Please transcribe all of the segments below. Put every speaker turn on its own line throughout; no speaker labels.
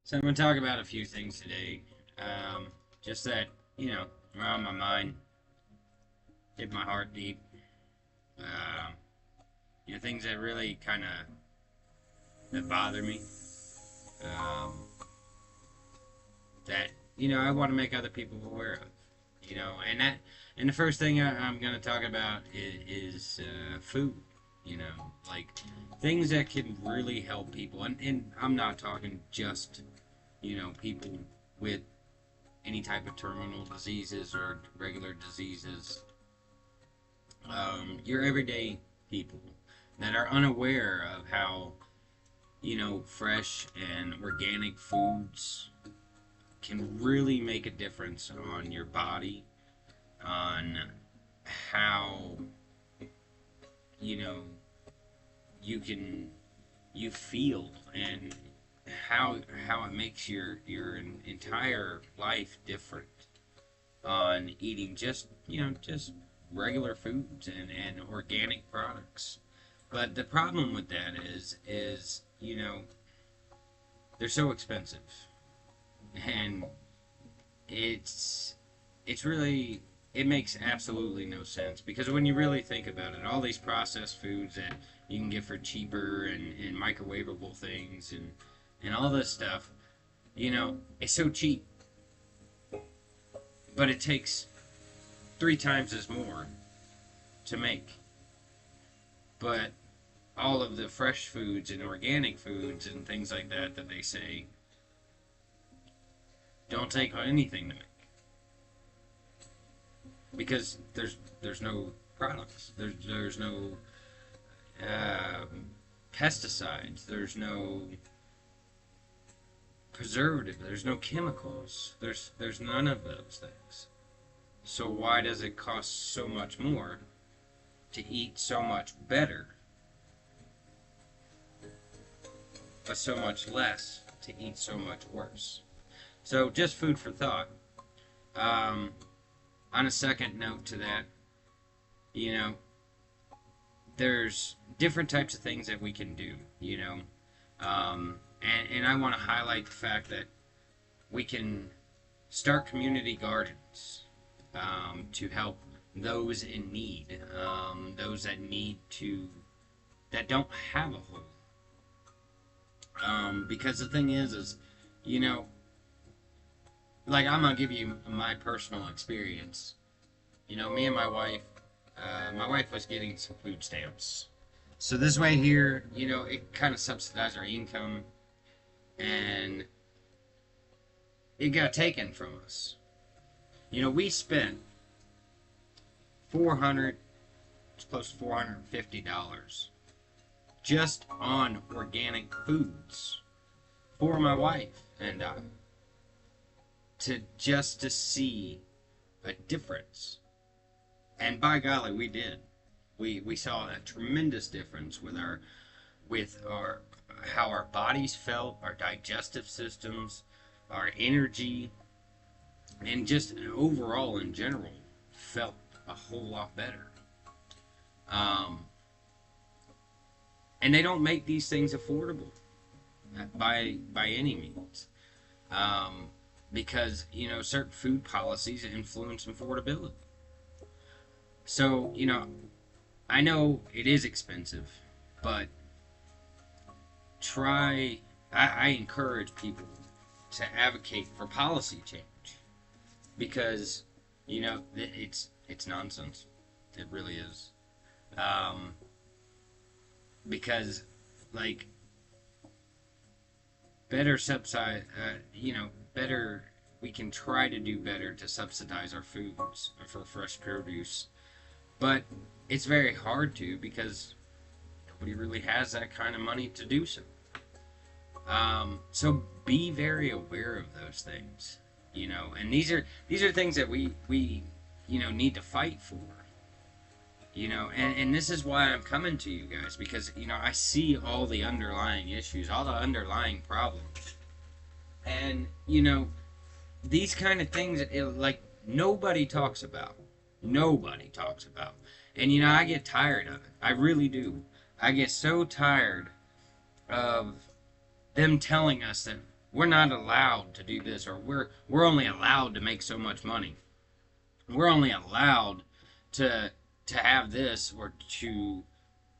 So I'm going to talk about a few things today. Just that, are on my mind, hit my heart deep. Um, things that really kind of that bother me. Um, that I want to make other people aware of. And the first thing I'm going to talk about is food. Like things that can really help people. And I'm not talking just people with any type of terminal diseases or regular diseases. Your everyday people that are unaware of how, fresh and organic foods can really make a difference on your body, on how, you feel, and how it makes your entire life different on eating just regular foods and organic products. But the problem with that is they're so expensive, and it's really, it makes absolutely no sense, because when you really think about it, all these processed foods that you can get for cheaper, and microwavable things, and all this stuff, it's so cheap, but it takes 3 times as more to make. But all of the fresh foods and organic foods and things like that they say don't take anything to make, because there's no products, there's no pesticides, there's no preservative, there's no chemicals, there's none of those things. So why does it cost so much more to eat so much better, but so much less to eat so much worse? So just food for thought. On a second note to that, there's different types of things that we can do, and I want to highlight the fact that we can start community gardens to help those in need, those that don't have a home. Because the thing is, like, I'm gonna give you my personal experience. Me and my wife was getting some food stamps. So this way here, it kind of subsidized our income, and it got taken from us. We spent it's close to $450 just on organic foods for my wife and I, to see a difference. And by golly, we did. We saw a tremendous difference with our how our bodies felt, our digestive systems, our energy, and just overall in general felt a whole lot better. And they don't make these things affordable by any means, because certain food policies influence affordability. So I know it is expensive, but I encourage people to advocate for policy change, because it's nonsense. It really is. Because, like, better subsidize, better, we can try to do better to subsidize our foods for fresh produce, but it's very hard to, because nobody really has that kind of money to do so. So be very aware of those things, and these are things that we need to fight for, and this is why I'm coming to you guys, because I see all the underlying issues, all the underlying problems, and these kind of things like nobody talks about, and I get tired of it. I really do. I get so tired of them telling us that we're not allowed to do this, or we're only allowed to make so much money. We're only allowed to have this or to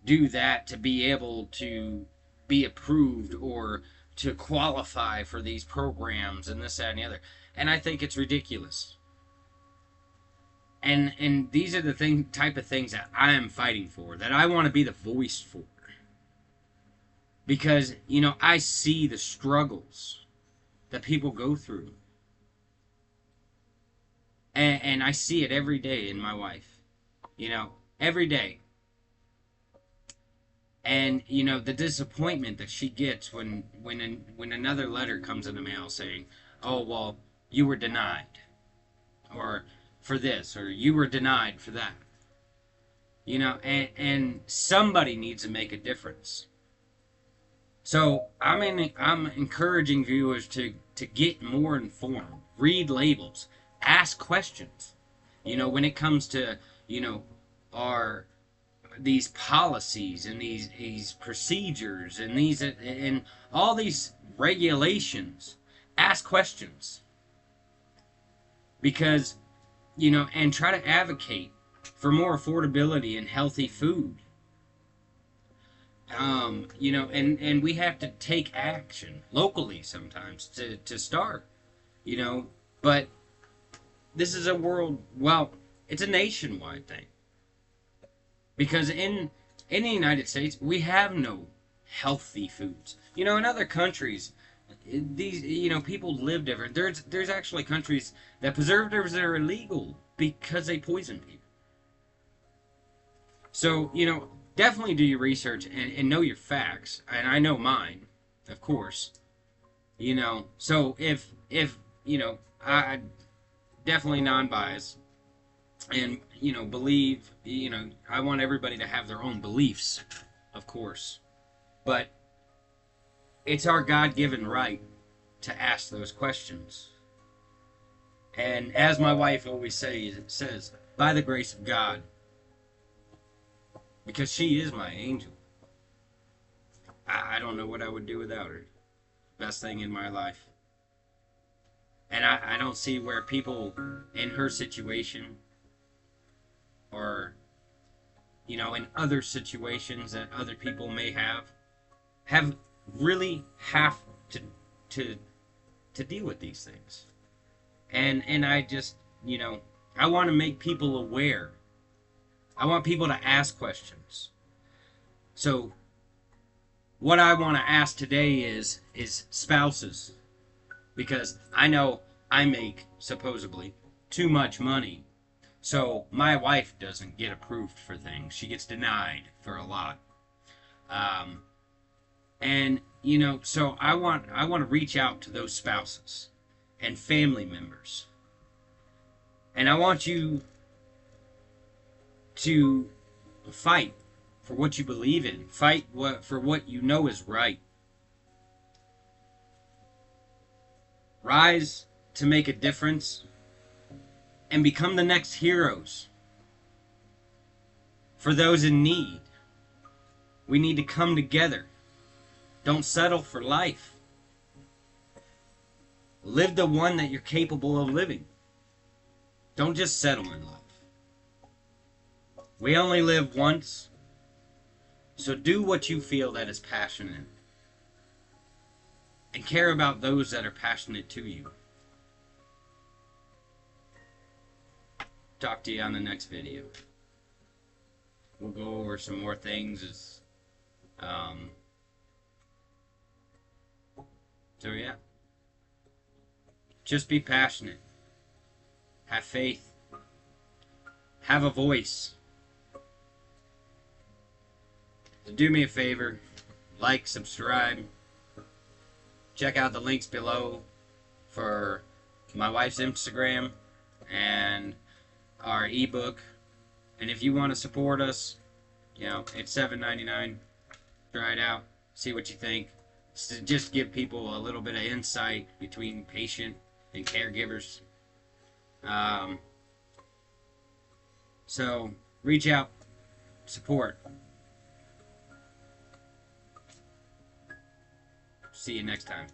do that to be able to be approved or to qualify for these programs and this, that, and the other. And I think it's ridiculous. And these are the type of things that I am fighting for, that I want to be the voice for. Because, you know, I see the struggles that people go through. And I see it every day in my wife. You know, every day. And, you know, the disappointment that she gets when another letter comes in the mail saying, oh, well, you were denied. Or for this, or you were denied for that. You know, and somebody needs to make a difference. So I'm encouraging viewers to get more informed, read labels, ask questions. You know, when it comes to, you know, these policies and these procedures and all these regulations, ask questions. Because, you know, and try to advocate for more affordability and healthy food. You know, and we have to take action locally sometimes to start, you know, but this is a world, well, it's a nationwide thing. Because in the United States, we have no healthy foods. You know, in other countries, these, you know, people live different. There's actually countries that preservatives are illegal because they poison people. So, you know, definitely do your research and know your facts. And I know mine, of course. You know, so if you know, I definitely non-biased. And, you know, believe, you know, I want everybody to have their own beliefs, of course. But it's our God-given right to ask those questions. And as my wife always says, by the grace of God, because she is my angel. I don't know what I would do without her. Best thing in my life. And I don't see where people in her situation, or, you know, in other situations that other people may have really have to deal with these things. And I just, you know, I want to make people aware. I want people to ask questions. So what I want to ask today is spouses, because I know I make supposedly too much money. So my wife doesn't get approved for things. She gets denied for a lot. And, you know, so I want to reach out to those spouses and family members. And I want you to fight for what you believe in. Fight for what you know is right. Rise to make a difference and become the next heroes for those in need. We need to come together. Don't settle for life. Live the one that you're capable of living. Don't just settle in life. We only live once, so do what you feel that is passionate, and care about those that are passionate to you. Talk to you on the next video. We'll go over some more things. So yeah, just be passionate, have faith, have a voice. So do me a favor, like, subscribe, check out the links below for my wife's Instagram and our ebook. And if you want to support us, you know, it's $7.99. Try it out, see what you think. Just give people a little bit of insight between patient and caregivers. So reach out, support. See you next time.